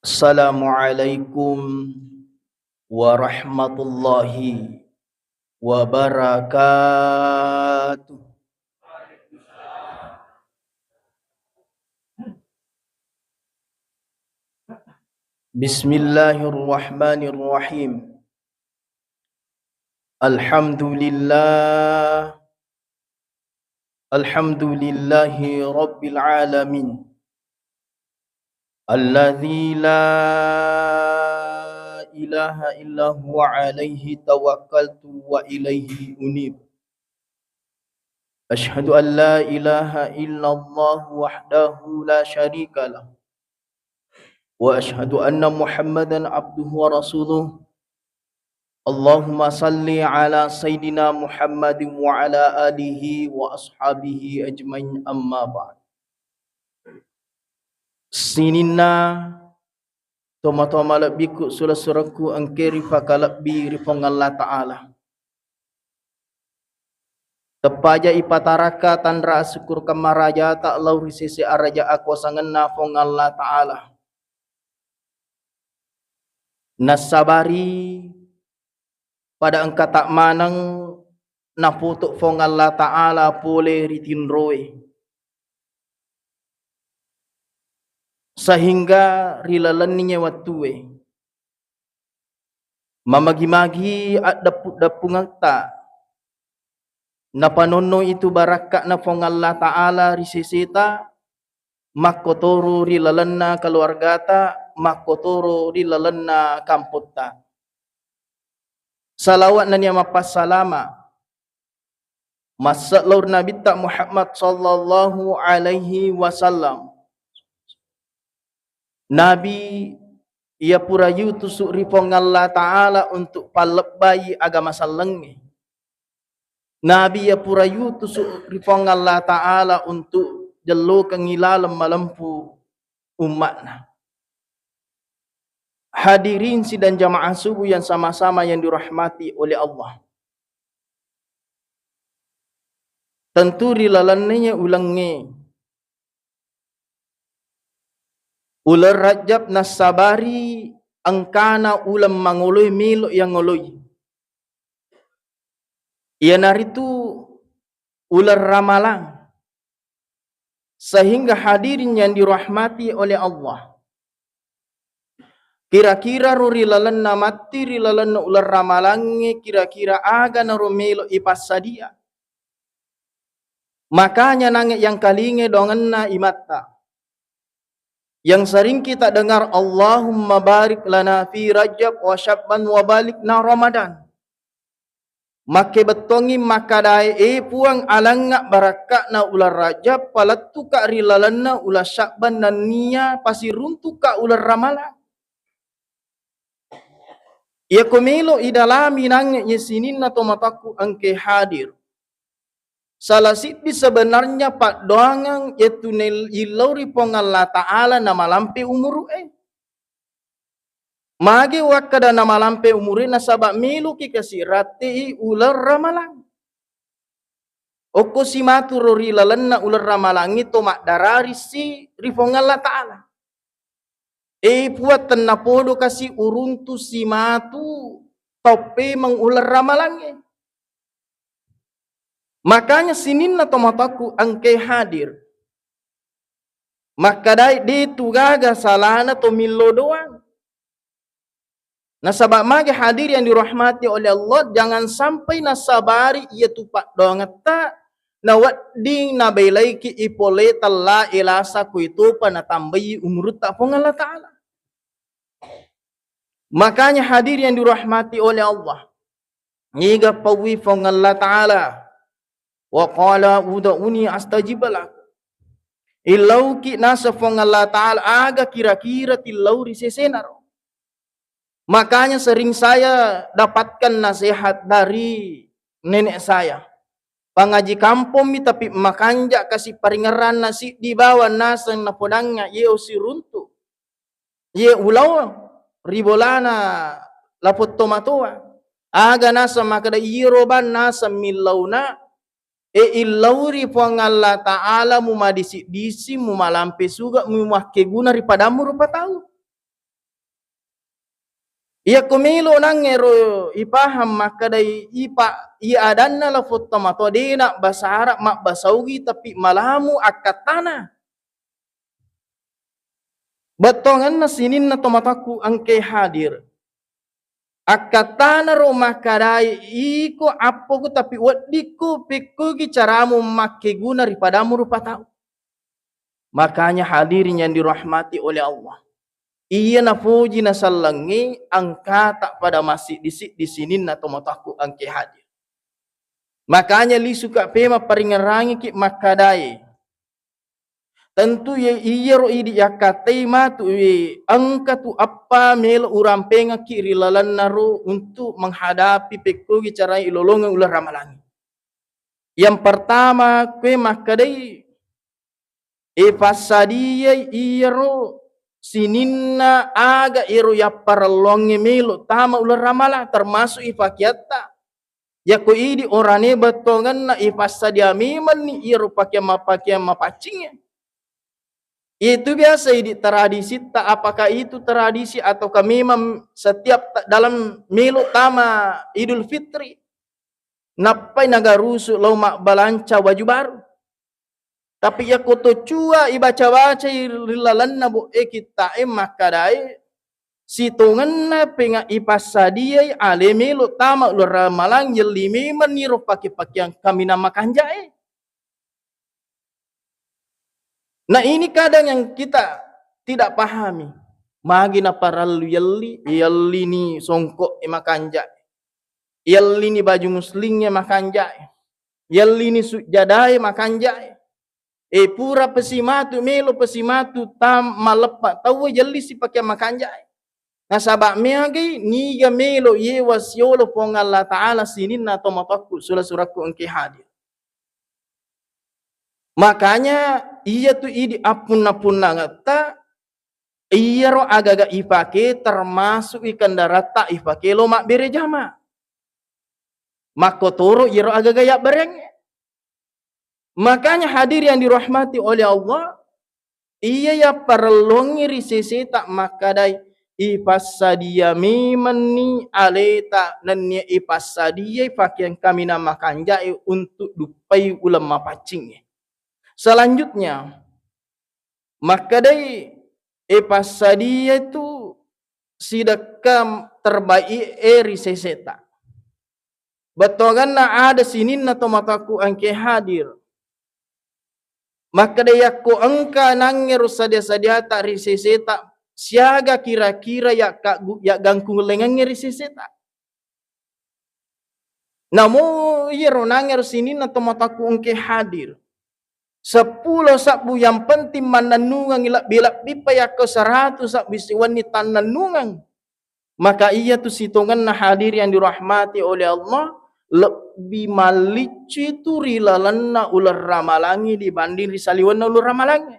Assalamualaikum warahmatullahi wabarakatuh. Bismillahirrahmanirrahim. Alhamdulillah. Alhamdulillahi rabbil alamin. Alladzi la ilaha illa huwa alaihi tawakkaltu wa ilaihi unib. Ashhadu an la ilaha illallah wahdahu la syarika lah. Wa ashhadu anna Muhammadan abduhu wa rasuluh. Allahumma salli ala Sayyidina Muhammadin wa ala alihi wa ashabihi ajmain, amma ba'd. Sinina toma-toma labbiku sura-suraku angkeri pakalabbi ripong Allah Ta'ala. Tepaja ipataraka tanra syukur kamaraja tak lauri sisi araja aku sangenna fong Allah Ta'ala. Nasabari pada engkau tak manang naputuk fong Allah Ta'ala boleh ritinroe. Sehingga rilalaninya watue. Mamagi-magi at daput-dapung akta. Napanono itu barakat na fong Allah Ta'ala risisita. Makotoro rilalanna keluargata. Makotoro rilalanna kamputta. Salawat na niya mapasalama. Masalur Nabi tak Muhammad sallallahu alaihi wasallam. Nabi ia purayu tusuk ripong Allah Ta'ala untuk palebbai agama salengi. Nabi ia purayu tusuk ripong Allah Ta'ala untuk jelo kengilalam malempu umatna. Hadirin sidang jamaah subuh yang sama-sama yang dirahmati oleh Allah. Tentu rilalannya ulangi. Ular Rajab nasabari angkana ulam mangului miluk yang ngului. Ia naritu ular ramalan. Sehingga hadirin yang dirahmati oleh Allah. Kira-kira rilalan mati rilalan ular ramalannya kira-kira aga naru miluk ipas sadia. Makanya nangit yang kalinge dongenna imatta. Yang sering kita dengar Allahumma barik lana fi Rajab wa Syabban wa balikna Ramadan. Make betongi makadai puang alangak barakatna ular Rajab palatu ka rilalanna ular Syabban dan nia pasiruntu ka ular Ramalan. Ia komelo idalami nangit yesinin atau mataku angke hadir. Salah siti sebenarnya pak doangang yaitu ilauri pong Allah Ta'ala nama lampe umur Magi wakada nama lampe umur nasabak milu ki kasirati ular ramalang. Oko si maturo rilalanna ular ramalang itu mak darari si ripong Allah Ta'ala. Puat tenapodo kasi uruntu si matu tope mengular ramalangnya. Makanya sinin na tomataku angke hadir. Maka dai ditu gaga salana to milo doang. Nasabak magi hadir yang dirahmati oleh Allah, jangan sampai nasabari ia tupak doang ta nawat ding nabelaiki ipole talla ilasa ku itu pana tambayi umur tak pong Allah Ta'ala. Makanya hadir yang dirahmati oleh Allah. Niga pawi pong Allah Ta'ala. Wa qala ud'uni astajib lakum. Ilau ki nasafong Allah Ta'ala aga kira-kira tilau risesenar. Makanya sering saya dapatkan nasihat dari nenek saya. Pangaji kampung tapi makanja kasih peringaran nasi di bawah nasang na podangnya ye usiruntu. Ye ulau ribolana lapot tomatoa. Aga nasa makada iroban nasa milauna. Ilauri puang Allah Ta'ala mu madisi-disi mu malampe suga mu mahke guna ripadamu rupa tahu. Ia kumilo nangero ipaham maka dai ia adanna la futama to dina bahasa Arab mak basaugi tapi malamu akatana. Batongan na sinin na tomataku angke hadir. Akatana ro makadai iko apo ko tapi wadiku piku ki caramu make guna ripadamu rupa tahu. Makanya hadirin yang dirahmati oleh Allah. Iya na puji na salangi angkata pada masih di sini na tomataku angke hadir. Makanya li suka pema paringerangi ki makadai. Tentu ye iya ro idi yakatei matu angka tu apa mel urang penga kiri lalan naru untuk menghadapi pekugi cara ilolongan ulah ramalangi. Yang pertama kue makadai fasadia iya ro sininna aga iro ya paralonge melo tama ulah ramala termasuk ifakiata. Ya ko idi orane batongan na fasadia miman ni iro pakai mapacingnya. Itu biasa di tradisi, tak apakah itu tradisi atau memang setiap dalam milo tama Idul Fitri napai nagarusu lau mak balanca baju baru. Tapi ya koto cua ibaca-baca ilalan na bu kita makadai situngan na penga ipasadia ale milo tama ulur ramalang yelimi maniru pakai kami nama kanjai. Nah ini kadang yang kita tidak pahami. Magi na paralu yalli ni songkok makanja. Yalli ni baju muslimnya makanja. Yalli ni sujadai makanja. Pura pesimatu melo pesimatu tam malepat. Tahu yalli si pakai makanja. Nah sabak meagi niga melo ye wasyolo pong Allah Ta'ala sinin na tomataku surah-surahku engke hadir. Makanya iya tu idi apun-apun ngata iya ro agaga ipake termasuk ikan darata ipake lo mak bere jama. Makotoro iya ro agaga yak bereng. Makanya hadir yang dirahmati oleh Allah iya ya perlongi risese tak makadai ipasadia mimani aleta nannya ipasadia pakaian kami nama kanjai untuk dupai ulama pacingnya. Selanjutnya, maka dari pasadia itu sidakam terbaik riseseta. Betongan na ada sinin na tomataku angke hadir. Maka dari aku angka nangir sadia-sadia tak riseseta siaga kira-kira ya gangkung lengan riseseta. Namun iya nangir sinin na tomataku angke hadir. 10 sabu yang penting mananungang ilak bilak bipaya ke 100 sabu bisiwan ni tananungang. Maka ia tu situngan na hadir yang dirahmati oleh Allah lebih malicu itu rilalan na ular ramalangi dibanding risaliwan na ular ramalangi.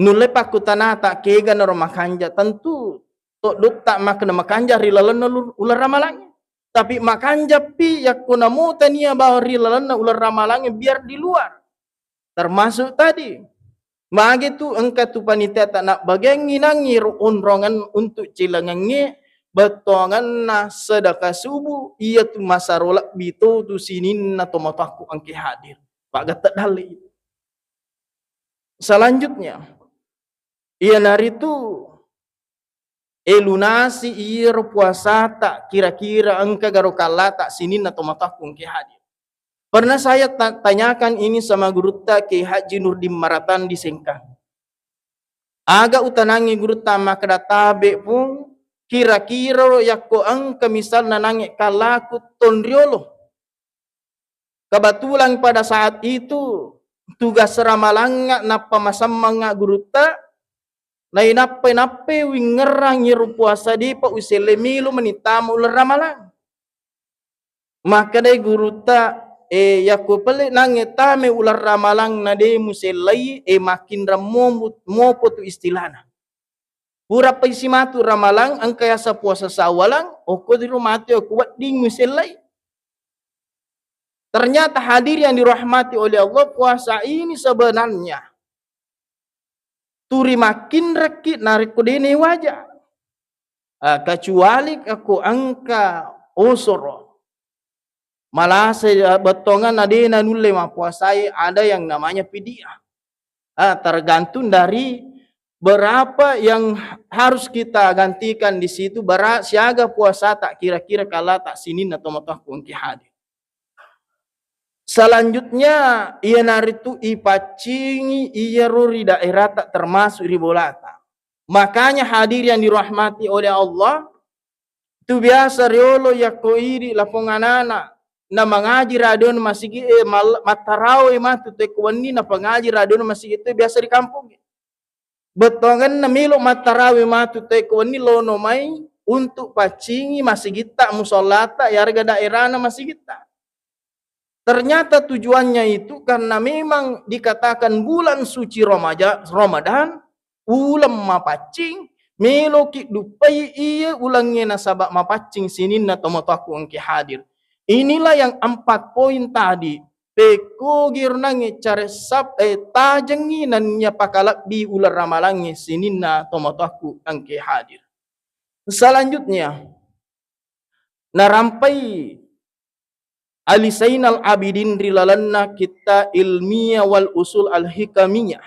Nulai pakutana tak kega na romakanja tentu tok duk tak makna makanja rilalan na ular ramalangi. Tapi makanja pi yakuna mutania bahwa rilalan na ular ramalangi biar di luar. Termasuk tadi, magi tu engkau tu panitia tak nak bagengi nangir unrongan untuk cilangannya betongan na sedekah subuh ia tu masarolak bito tu sinin na tomataku angki hadir. Pak gatak dali. Selanjutnya, ia nari tu lunasi ia puasa tak kira-kira engkau garokala tak sinin na tomataku angki hadir. Pernah saya tanyakan ini sama guru tak ke Haji Nurdin Maratan di Sengkang. Agak utanangi guru tama kedatabe pun kira-kira yakko angka misal nanangi kalaku tondriolo. Kebetulan pada saat itu tugas ramalanga napa masamanga guru tak nai nape wingerang nyiru puasa di pa uselemilu menitamu ramalang. Maka dai guru tak yaku pelik nange tame ular ramalang nade muselai makin ramo mopo tu istilahna. Pura paisimatu ramalang angkaya sa puasa sawalang oko di rumati kuat ding muselai. Ternyata hadir yang dirahmati oleh Allah puasa ini sebenarnya turi makin rekit narik kudene wajah. kecuali aku angka usur malah betongan ada nulle puasai ada yang namanya fidyah. Tergantung dari berapa yang harus kita gantikan di situ. Siaga puasa tak kira-kira kala tak sinin atau matah kunki hadir. Selanjutnya ia naritu ipacingi ia ruri daerah tak termasuk ribolata. Makanya hadir yang dirahmati oleh Allah itu biasa riolo yakoiri laponganana na mengaji radon masih matarawe matu tekwani na pengaji radon masih itu biasa di kampung. Betongan na milo matarawe matu tekwani lono mai untuk pacingi masih kita musolata yarga daerah na masih kita. Ternyata tujuannya itu karena memang dikatakan bulan suci Ramadan ulam mapacing meloki dupai iya ulangnya nasabak mapacing sinin na tomataku angki hadir. Inilah yang 4 poin tadi. Peko girnangi caresap tajengi nannya pakalak bi ular ramalangi sinin na tomataku angki hadir. Selanjutnya narampai Alisainal abidin rilalanna kita ilmiah wal usul al hikamiyah.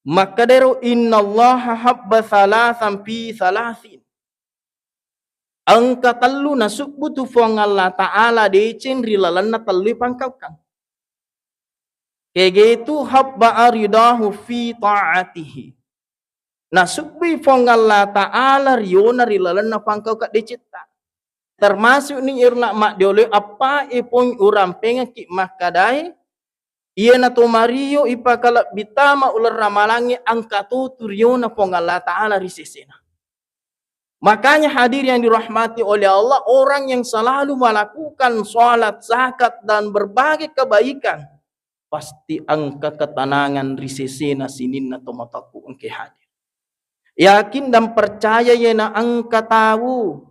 Maka dero innallaha habba thalathan fi thalathin. Angka telu nasukbutu fuang Allah ta'ala decen rilalanna telu pangkaukan. Kayak gitu habba aridahu fi ta'atihi. Nasukbi fuang Allah ta'ala riona rilalanna pangkaukan deceta. Termasuk ni irna mak dioleh apa ipon urang pengaki makadai iya na to mario ipakala bitama ular ramalangi angka tuturyo na pong Allah Ta'ala risisina. Makanya hadir yang dirahmati oleh Allah, orang yang selalu melakukan sholat, zakat dan berbagai kebaikan pasti angka ketenangan risisina sinin na tomataku engke hadir. Yakin dan percaya yana angka tahu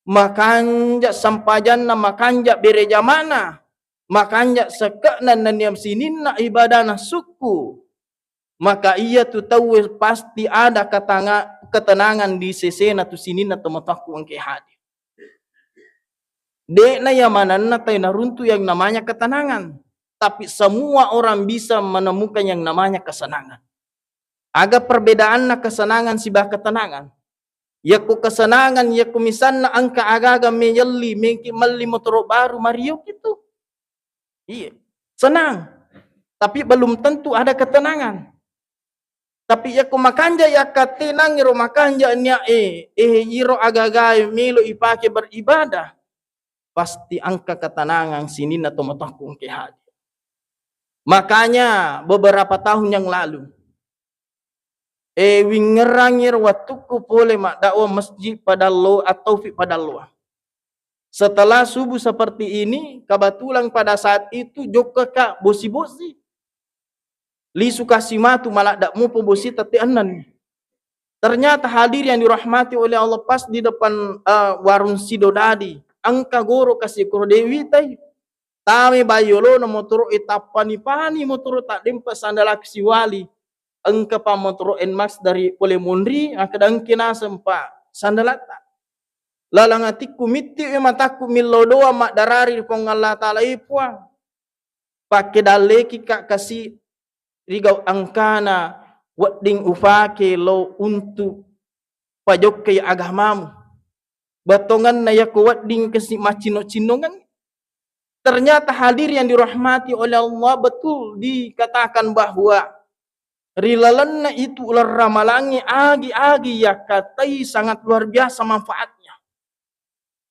makanja sampajan na makanja bereja mana makanja sekaknan na niyam sinin na ibadah na suku maka ia tu tahu pasti ada ketenangan di sesena tu sinin na tomataku angke hadir. Dek na yamanan na tayo naruntu yang namanya ketenangan, tapi semua orang bisa menemukan yang namanya kesenangan. Aga perbedaan na kesenangan sibah ketenangan. Yaku kesenangan, yaku misalnya angka agaga meyali, mengki mali motor baru Mario gitu. Iya, senang. Tapi belum tentu ada ketenangan. Tapi yaku makanja yakatenang iro makanja nya iro agaga melo ipake beribadah. Pasti angka ketenangan sini na tomataku ke hadir. Makanya beberapa tahun yang lalu wingerangir watuku pole mak dakwah masjid pada lo atau fi pada lo. Setelah subuh seperti ini, kebetulan pada saat itu joka kak bosi-bosi. Li suka simatu malah dak mu bosi tati anan. Ternyata hadir yang dirahmati oleh Allah pas di depan warung Sidodadi. Angka goro kasih kuro dewi tay. Tame bayolo na motor itapani pani motor tak dempa sandalak siwali. Engka pa motor NMAX dari Polemondri akadang kina sempa sandalata lalang atiku miti mataku milodoa mak darari pong Allah Ta'ala ipua pakai daleki kak kasih rigau angkana wading ufake lo untuk pajok kay agamamu batongan na yaku wading kasih macino-cinongan. Ternyata hadir yang dirahmati oleh Allah betul dikatakan bahwa rilalanna itu ular ramalangi agi-agi ya katai sangat luar biasa manfaatnya.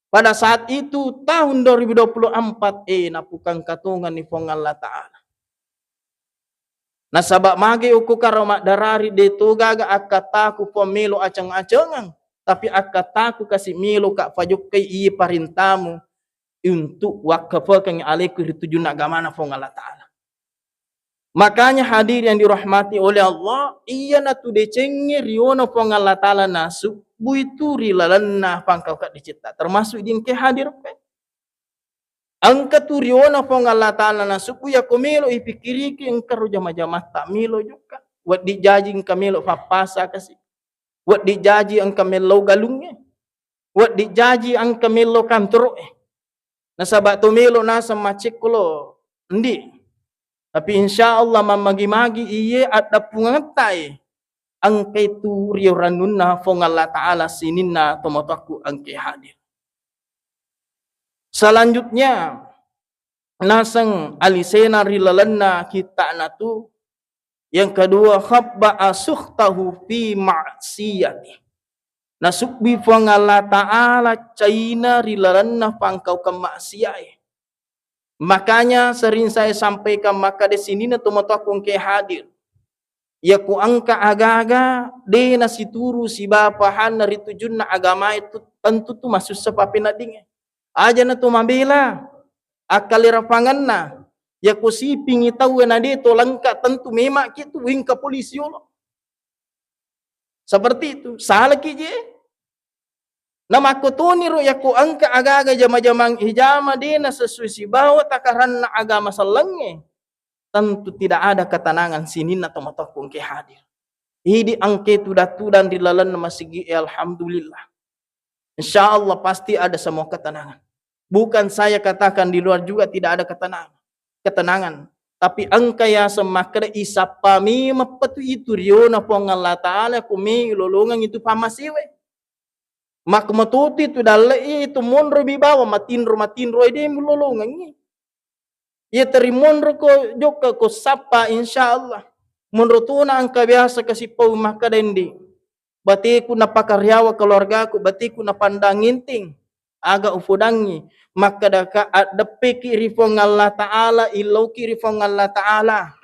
Pada saat itu tahun 2024 napukang katungan ni Fong Allah Ta'ala. Nasabak magi uku karomak darari deto gaga akataku pemelo acang-acangan. Tapi akataku kasih melo kak fajuk kay iya parintamu untuk wakafakan alaiku dituju nagamana Fong Allah Ta'ala. Makanya hadir yang dirahmati oleh Allah, iya na tu decenge riona pong Allah Ta'ala nasu, buitu rilalanna pangkau kat dicipta. Termasuk din ke hadir pe. Angka tu riona pong Allah Ta'ala nasu, ya komelo ipikiri ki engkar jama-jama tak milo juga. Wat dijajing kamelo fapasa kasih. Wat dijaji ang kamelo galungnya. Wat dijaji ang kamelo kantro. Nasabak tumelo nasa macik kulo. Hindi. Tapi insya Allah mamagi-magi iye at napungatay ang kay turiyo ranun na fong Allah Ta'ala sinin na tumataku ang kay hadir. Selanjutnya nasang alisena rilalan na kita na tu. Yang kedua khabba asukhtahu fi ma'siyati. Nasukbi fong Allah Ta'ala caina rilalan na pangkau ke maksiat. Makanya sering saya sampaikan maka di sini na tumatakung ke hadir. Ya ku angka aga-aga de na situru si bapahan na ritujun na agama itu tentu tu masuk sepapi na ding. Aja na tu mabela akalirapangan na. Ya ku siping itaw na dito langka tentu memak kitu wing ka polisi lo. Seperti itu. Salah kije. Nama kutuni ro yaku angka aga-aga jama-jamang hijama dina sesuai si bawa takaran na agama salangnya. Tentu tidak ada ketenangan sinin atau matakung ke hadir. Hidi angke tudan dilalan masigi alhamdulillah. Insyaallah pasti ada semua ketenangan. Bukan saya katakan di luar juga tidak ada ketenangan. Tapi angka ya semakre isapa mi mapatu itu riona pong Allah Ta'ala kumi lolongan itu pamasiwe. Mak matuti tu dalai itu monro bibawa matinro ide mulolongan ni. Ia terimonro ko joka ko sapa insyaallah. Monro tuna angka biasa kasi pau makadendi. Batiku na pakaryawa keluarga ku batiku na pandanginting aga ufudangi maka daka adepe kiri fong Allah Ta'ala ilau kiri fong Allah Ta'ala.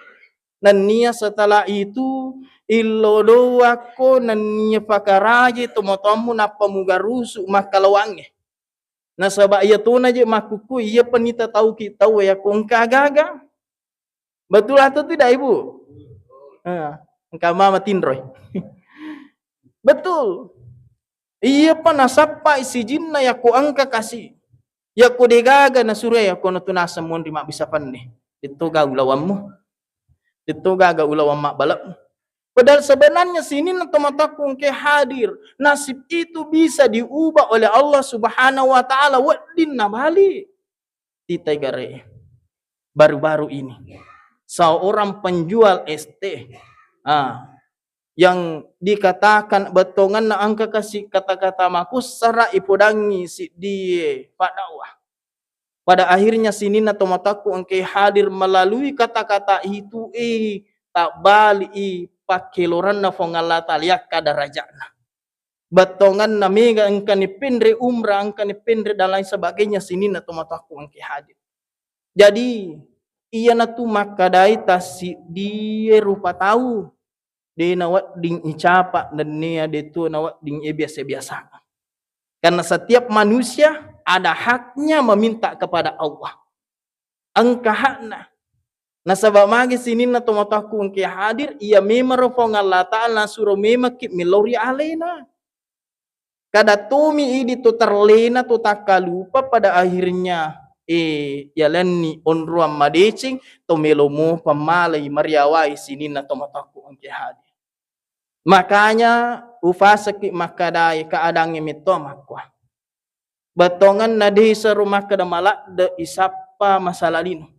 Dan nia setelah itu ilo ako nanya pakaraji tomotomu na pamugarusu makalawangnya. Nasaba iya tuna je makuku iya penita tahu kita ya kong kagaga. Betul atau tidak ibu? Engkau mama tinroy. Betul. Iya pa nasapa isi jinna ya ko angka kasih. Ya ko degaga na surya ya ko natunasa mo di bisa pandeh. Itu gaulawanmu. Itu gaga ulawang mak balap. Padahal sebenarnya sini natomatakung ke hadir. Nasib itu bisa diubah oleh Allah Subhanahu wa Ta'ala. Wadin na bali. Titai gare. Baru-baru ini. Seorang penjual ST. Yang dikatakan betongan na angka kasih kata-kata makus sara ipodangi si die padawah. Pada akhirnya sini natomataku angke hadir melalui kata-kata itu tak bali pakeloran na fong Allah Ta'ala kadarajana. Batongan na mega angka ni pendre umrah angka ni pendre dan lain sebagainya sini natomataku angke hadir. Jadi iya na tu makadai tasi dia rupa tahu dia nawat ding icapa dan nia dia tu nawat ding biasa-biasa. Karena setiap manusia ada haknya meminta kepada Allah. Angka hakna. Nasabak magi sini na tomataku angke hadir ia memerfong Allah Ta'ala suruh memakip milori alena. Kada tumi idi tu terlena tu takalupa pada akhirnya yalani onruam madecing to melomu pamalai mariawai sini na tomataku angke hadir. Makanya ufasaki makadai kaadangnya mitomakwa. Batongan na di sa rumah kadamala de isapa masalalino.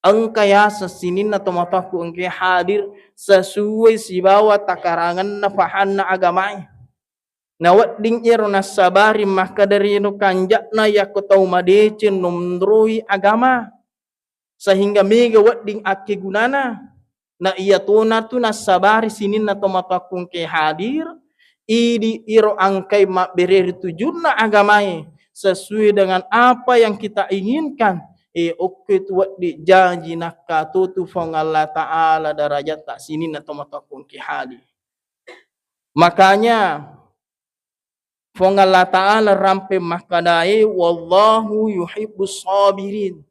Ang kaya sa sinin na tumataku ang kaya hadir sesuai si bawa takarangan na fahan na agamay. Nawat ding iro na sabari makadarino kanjak na yakutaw madecin numdrui agama. Sehingga mega wat ding akigunana. Na iya tuna tu na sabari sinin na tumataku ang kaya hadir. Idi iro angkay maberi tujun na agamay. Sesuai dengan apa yang kita inginkan. Oke tuat di janji nakka tutu fong Allah Ta'ala darajat tak sini na tomatakung kihali. Makanya fong Allah Ta'ala rampe makadai wallahu yuhibbus sabirin.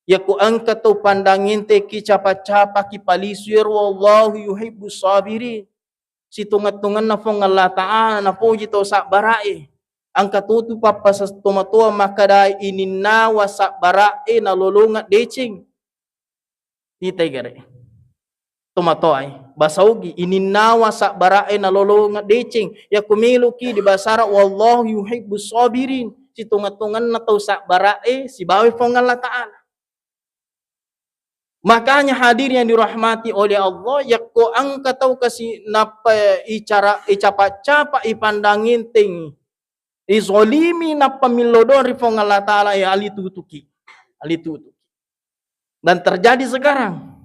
Ya ku angka tu pandangin te ki capa-capa ki palisir wallahu yuhibbus sabirin. Si tungat-tungan na fong Allah Ta'ala na puji to sak barai. Angka tutu papa sa tomatua makadai inina wasak barae na lolongat decing. Titai gare. tomatoy basaugi ininawa sa barae na lolo nga decing ya kumiluki di basara wallahu yuhibbus sabirin si tungat-tungan na to sa barae si bawi fong Allah Ta'ala. Makanya hadir yang dirahmati oleh Allah yakko ang kataw kasi napa icapa-capa ipandangin ting izolimi na pamilodon rifong Allah Ta'ala ya alitutuki. Dan terjadi sekarang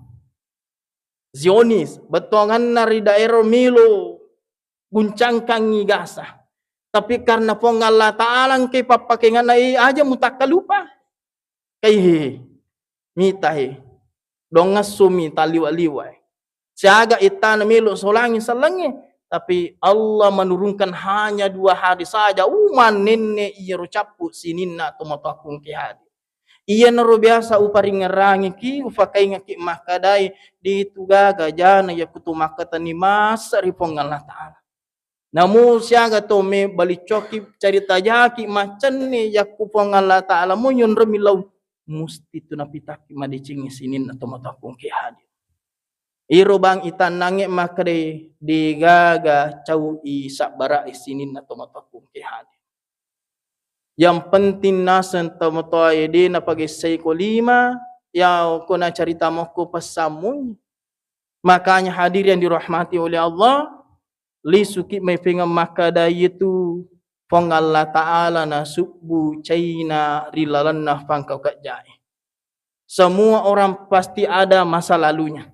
Zionis, betongan nari daerah Milo, guncangkan ngigasa. Tapi karena pong Allah Ta'ala kay papakingan na aja mutaka lupa. Kay mitahe, dongas sumi taliwa-liwa. Siaga itana Milo solangi salangi. Tapi Allah menurunkan hanya 2 hari saja. Uman nenne iya rucapu sininna tumatakung kihadi. Iya naro biasa uparing ngerangi ki ufakai ngaki makadai di tugaga jana ya kutu makatani masa ripong Allah Ta'ala. Namu siaga to me balicoki cerita jaki macan ni ya kupong Allah Ta'ala mo yun remilaw musti tu napitaki madicingi sinin atau matakung ki hadir. Iro bang itanange makade di gaga cau isak bara isinin atau matakung ki hadir. Yang penting nasan tamotoy di na pagisay ko 5 yaw ko na cerita mo ko pasamun. Makanya hadir yang dirahmati oleh Allah li suki may pingam makadai itu pong Allah Ta'ala na subu China rilalan na pangkau kajai. Semua orang pasti ada masa lalunya.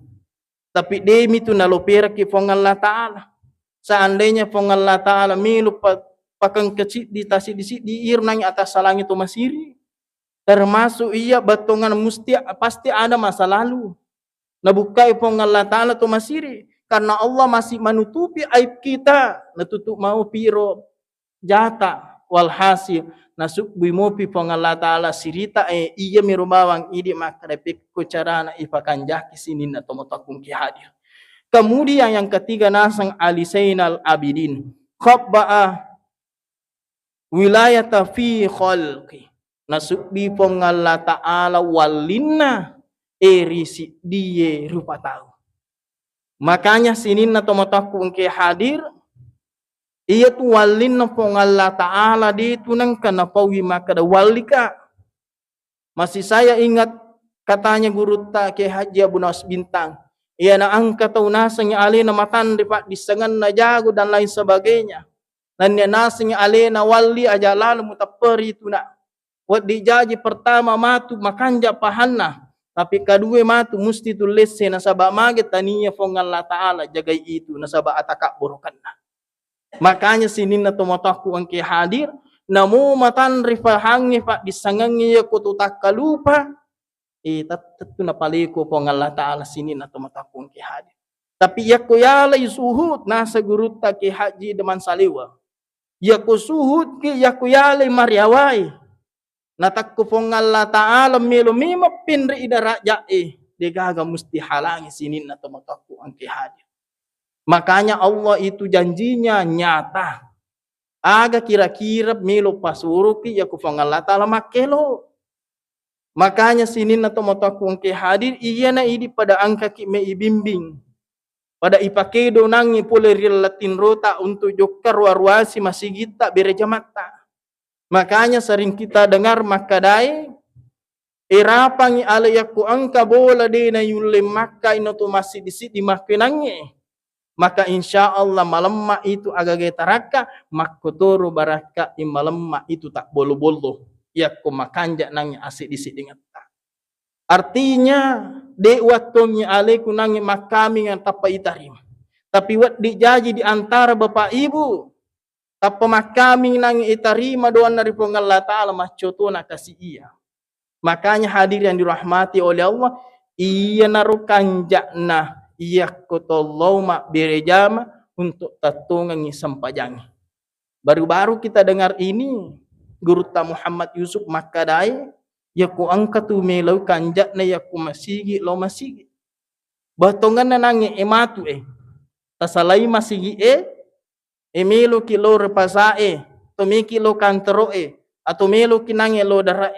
Tapi demi tu nalopera ki pong Allah Ta'ala. Seandainya pong Allah Ta'ala milu pakang kecil di irnang atas salangit itu masiri. Termasuk iya batongan pasti ada masa lalu. Nabukai pong Allah Ta'ala tu masiri. Karena Allah masih menutupi aib kita. Natutup mau piro jata. Walhasil nasukbui mopi pong Allah Ta'ala sirita iya mirubawang idi makarepik kucarana ipakanjaki sinin atau motakung kihadir. Kemudian yang ketiga nasang alisainal abidin. Khabba'ah wilayata fi khalqi nasukbi pong Allah Ta'ala walinna erisi diye rupa tahu. Makanya sinin na tomataku ke hadir iya tu walinna pong Allah Ta'ala dito nang kanapawi makada walika. Masih saya ingat katanya guru ta ke Haji Abu Nawas Bintang iya na angka tau nasanya alina matan dipak disengan na jago dan lain sebagainya. Dan dia nasing alena wali aja lalu mutaperi itu nak. Wat dijaji pertama matu makanja pahanna. Tapi kedua matu mesti tulis nasabah magit taniya fong Allah Ta'ala jagai itu nasabah atakak borokanna. Makanya sinin na tumataku ang hadir. Namu matan rifahangi pak disangangi ya kutu takalupa. Tatu na paliko fong Allah Ta'ala sinin na tumataku ang hadir. Tapi ya kuyalay suhut nasa guru ta ki haji deman saliwa. Ya kusuhud ki ya kuyalay mariaway. Natakku pong Allah Ta'ala milumima pinri idara jae. Digaga musti halangi sinin na tumataku ang hadir. Makanya Allah itu janjinya nyata. Aga kira-kira milo pasuru ki ya kupong Allah Ta'ala makelo. Makanya sinin na tumataku ang hadir iya na idi pada angka ki me ibimbing. Pada ipakedo nangi pule rilatin rota untuk jokar warwasi masih kita bereja mata. Makanya sering kita dengar makadai irapangi alayaku angka bola dena yulim maka inotu masih di makinangi. Maka insya Allah malam itu agak taraka makotoro baraka malam itu tak bolo-bolo. Yaku makanja nangi asik disi dengan artinya de waktunya alaiku nangi makami yang tapa itarim. Tapi wat dijaji di antara bapak ibu tapa makami nangi itarima doan dari Allah Ta'ala macotona kasih iya. Makanya hadir yang dirahmati oleh Allah iya narukan jakna iya kotollau mak berejama untuk tatungangi sampajangi. Baru-baru kita dengar ini Guru Muhammad Yusuf Makadai ya ku angkat tu melau kanjak na ya ku masigi lo masigi. Batongan na nangi ematu tasalay masigi emelo kilo repasa tumiki lo kantero atau melo kinangi lo dara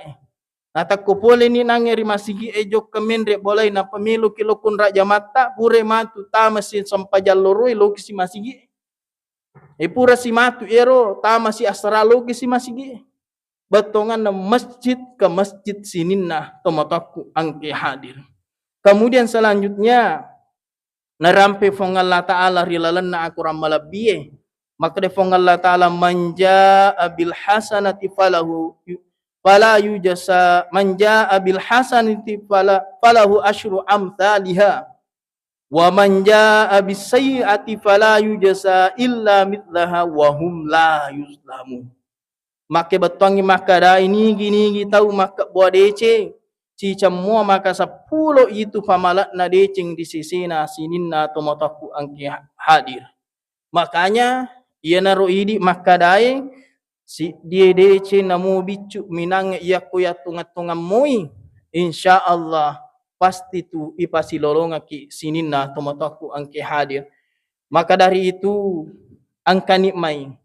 Natakko pole ni nangeri masigi ejok kemendre boleh na pemilu kilokun raja mata pure matu tamasi sampajalloroi loki si masigi. Pura si matu ero tamasi asra loki si masigi. Batongan na masjid ke masjid sininna tomataku angke hadir. Kemudian selanjutnya narampe fong Allah Ta'ala rilalan na aku ramalabie. Maka de fong Allah Ta'ala manja bil hasanati falahu fala yujasa manja bil hasanati falahu asyru amthaliha wa manja bis sayyiati fala yujasa illa mithlaha wa hum la yuzlamun. Maka betongi maka da ini gini tahu maka buat deceng cicam mua maka 10 itu pamalat na deceng di sisina sininna tomotaku angki hadir. Makanya ia naruh idi maka dae si dia dece namu bicu minang ia kuya tunga-tunga moi insyaallah pasti tu ipasi lolonga ki sininna tomotaku angke hadir. Maka dari itu angka nikmai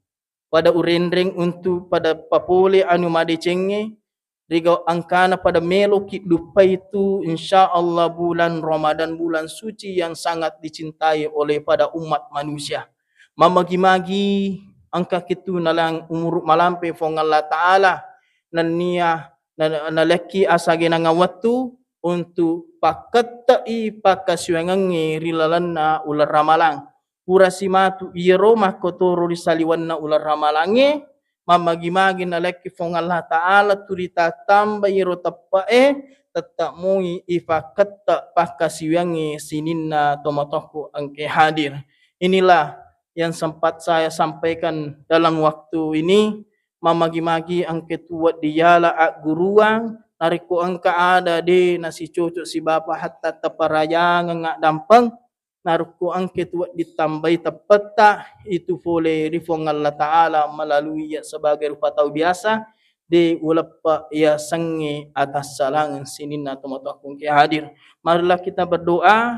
pada urendreng untuk pada papole anu madecenge rigau angkana pada melo ki lupa itu insyaallah bulan Ramadan bulan suci yang sangat dicintai oleh pada umat manusia. Mamagi-magi angka kitu nalang umur malampe fong Allah Ta'ala nania nalaki asage nangawatu untuk paketai pakasyangange rilalanna ular ramalang pura simatu iro makotoro risaliwanna ular ramalange mamagi-magi nalaki fong Allah Ta'ala turita tamba iro tapae tetap mui ifaketa pakasyange sininna tomatoku angke hadir. Inilah yang sempat saya sampaikan dalam waktu ini. Mamagi-magi ang ketua diala ak guruang nariko ang kaada de nasi cocok si bapa hatta taparayang ngak dampang nariko ang ketua ditambai tepeta itu boleh rifong Allah Ta'ala melalui ya sebagai rupa tahu biasa de ulapa ya sange atas salangan sinin atau matakung ke hadir. Marilah kita berdoa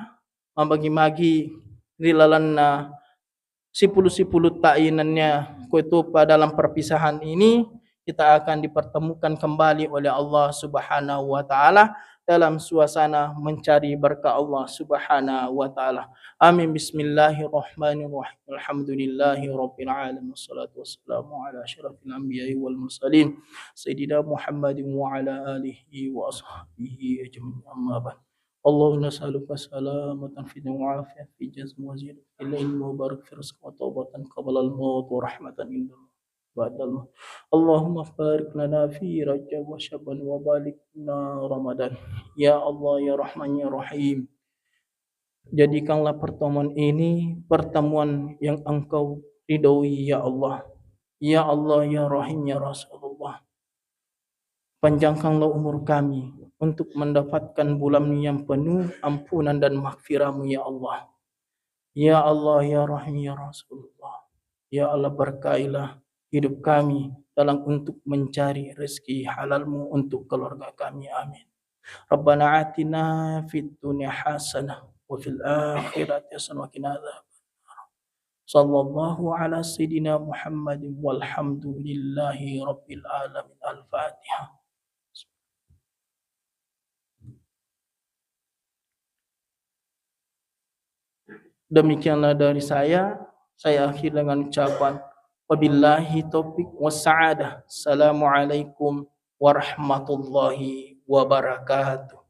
mamagi-magi rilalanna sipulu ta'inannya kutupa dalam perpisahan ini kita akan dipertemukan kembali oleh Allah Subhanahu wa Ta'ala dalam suasana mencari berkah Allah Subhanahu wa Ta'ala. Amin. Bismillahirrahmanirrahim. Alhamdulillahi rabbil alamin. Wassalatu wassalamu ala asyrafil anbiya'i wal mursalin sayyidina Muhammadin wa ala alihi wa ashabihi ajma'in. Amma ba'd. Allahumma nas'aluka salamatan fi du'afiyah fi jazm wa zid ilaihi mubarak fi rizq wa tawbatan qabla al-maut wa rahmatan indal ba'dal maut. Allahumma barik lana fi Rajab wa Syaban wa balikna Ramadan. Ya Allah ya Rahman ya Rahim, jadikanlah pertemuan ini pertemuan yang Engkau ridhoi ya Allah. Ya Allah ya Rahim ya Rasulullah, panjangkanlah umur kami untuk mendapatkan bulan yang penuh ampunan dan maghfirah-Mu ya Allah. Ya Allah ya Rahim ya Rasulullah, ya Allah berkailah hidup kami dalam untuk mencari rezeki halal-Mu untuk keluarga kami. Amin. Rabbana atina fid dunya hasanah wa fil akhirati hasanah wa qina adzabannar. Sallallahu ala sayyidina Muhammadin walhamdulillahi rabbil alamin. Al-Fatihah. Demikianlah dari saya akhir dengan ucapan wabillahi taufiq wassa'adah. Assalamualaikum warahmatullahi wabarakatuh.